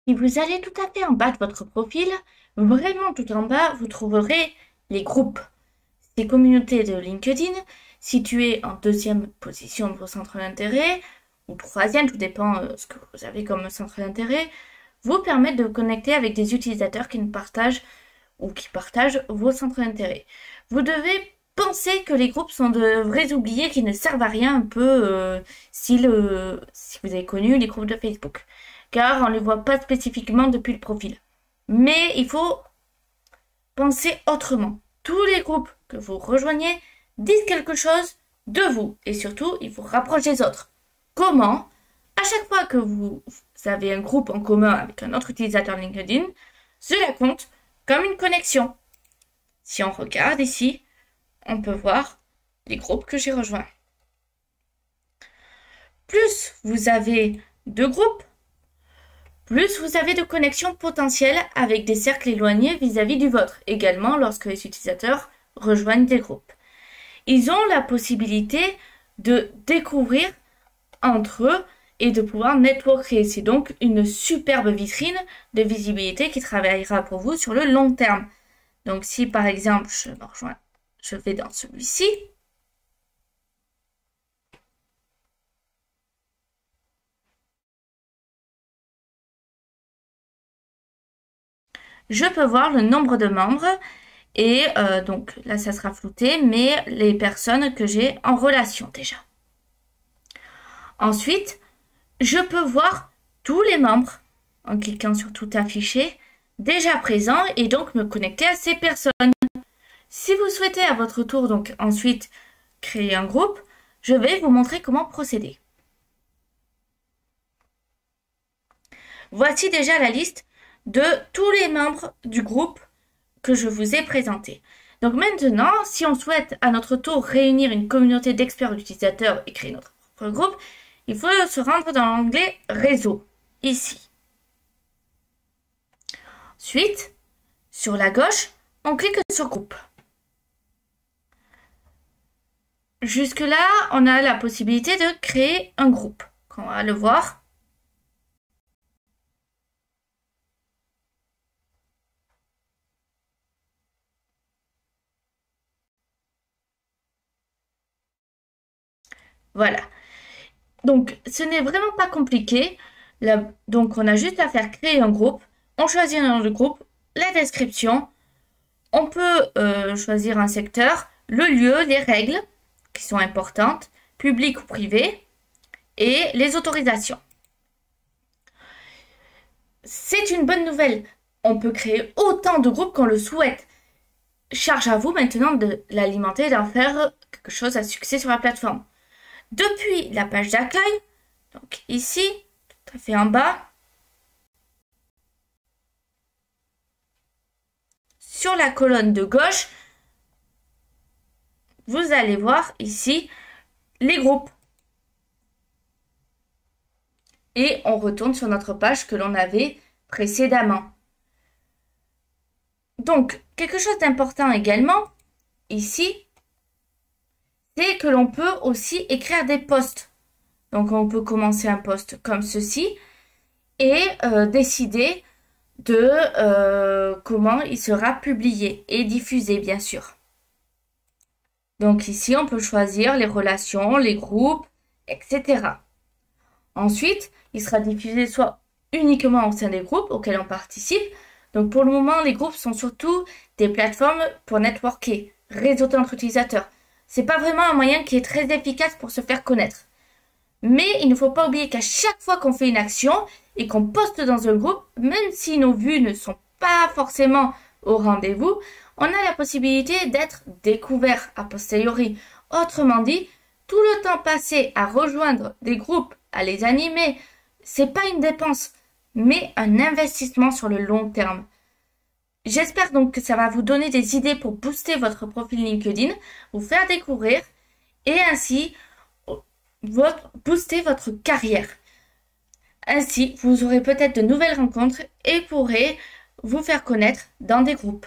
Si vous allez tout à fait en bas de votre profil, vraiment tout en bas, vous trouverez les groupes. Ces communautés de LinkedIn, situées en deuxième position de vos centres d'intérêt, ou troisième, tout dépend ce que vous avez comme centre d'intérêt, vous permettent de vous connecter avec des utilisateurs qui partagent vos centres d'intérêt. Vous devez penser que les groupes sont de vrais oubliés qui ne servent à rien, un peu si vous avez connu les groupes de Facebook, car on ne les voit pas spécifiquement depuis le profil. Mais il faut penser autrement. Tous les groupes que vous rejoignez disent quelque chose de vous, et surtout, il vous rapproche des autres. Comment? À chaque fois que vous avez un groupe en commun avec un autre utilisateur LinkedIn, cela compte comme une connexion. Si on regarde ici, on peut voir les groupes que j'ai rejoints. Plus vous avez de groupes, plus vous avez de connexions potentielles avec des cercles éloignés vis-à-vis du vôtre, également lorsque les utilisateurs rejoignent des groupes. Ils ont la possibilité de découvrir entre eux et de pouvoir networker. C'est donc une superbe vitrine de visibilité qui travaillera pour vous sur le long terme. Donc si par exemple je vais dans celui-ci, je peux voir le nombre de membres et donc là ça sera flouté, mais les personnes que j'ai en relation déjà. Ensuite, je peux voir tous les membres en cliquant sur tout afficher déjà présents et donc me connecter à ces personnes. Si vous souhaitez à votre tour donc ensuite créer un groupe, je vais vous montrer comment procéder. Voici déjà la liste de tous les membres du groupe que je vous ai présenté. Donc maintenant, si on souhaite à notre tour réunir une communauté d'experts utilisateurs et créer notre propre groupe, il faut se rendre dans l'onglet Réseau, ici. Ensuite, sur la gauche, on clique sur Groupe. Jusque-là, on a la possibilité de créer un groupe. On va le voir. Voilà. Donc, ce n'est vraiment pas compliqué. Là, donc, on a juste à faire créer un groupe. On choisit un nom de groupe, la description. On peut choisir un secteur, le lieu, les règles qui sont importantes, public ou privé, et les autorisations. C'est une bonne nouvelle. On peut créer autant de groupes qu'on le souhaite. Charge à vous maintenant de l'alimenter et d'en faire quelque chose à succès sur la plateforme. Depuis la page d'accueil, donc ici, tout à fait en bas, sur la colonne de gauche, vous allez voir ici les groupes. Et on retourne sur notre page que l'on avait précédemment. Donc, quelque chose d'important également, ici, c'est que l'on peut aussi écrire des posts. Donc, on peut commencer un post comme ceci et décider de comment il sera publié et diffusé, bien sûr. Donc ici, on peut choisir les relations, les groupes, etc. Ensuite, il sera diffusé soit uniquement au sein des groupes auxquels on participe. Donc pour le moment, les groupes sont surtout des plateformes pour networker, réseauter entre utilisateurs. C'est pas vraiment un moyen qui est très efficace pour se faire connaître. Mais il ne faut pas oublier qu'à chaque fois qu'on fait une action et qu'on poste dans un groupe, même si nos vues ne sont pas forcément au rendez-vous, on a la possibilité d'être découvert a posteriori. Autrement dit, tout le temps passé à rejoindre des groupes, à les animer, c'est pas une dépense, mais un investissement sur le long terme. J'espère donc que ça va vous donner des idées pour booster votre profil LinkedIn, vous faire découvrir et ainsi booster votre carrière. Ainsi, vous aurez peut-être de nouvelles rencontres et pourrez vous faire connaître dans des groupes.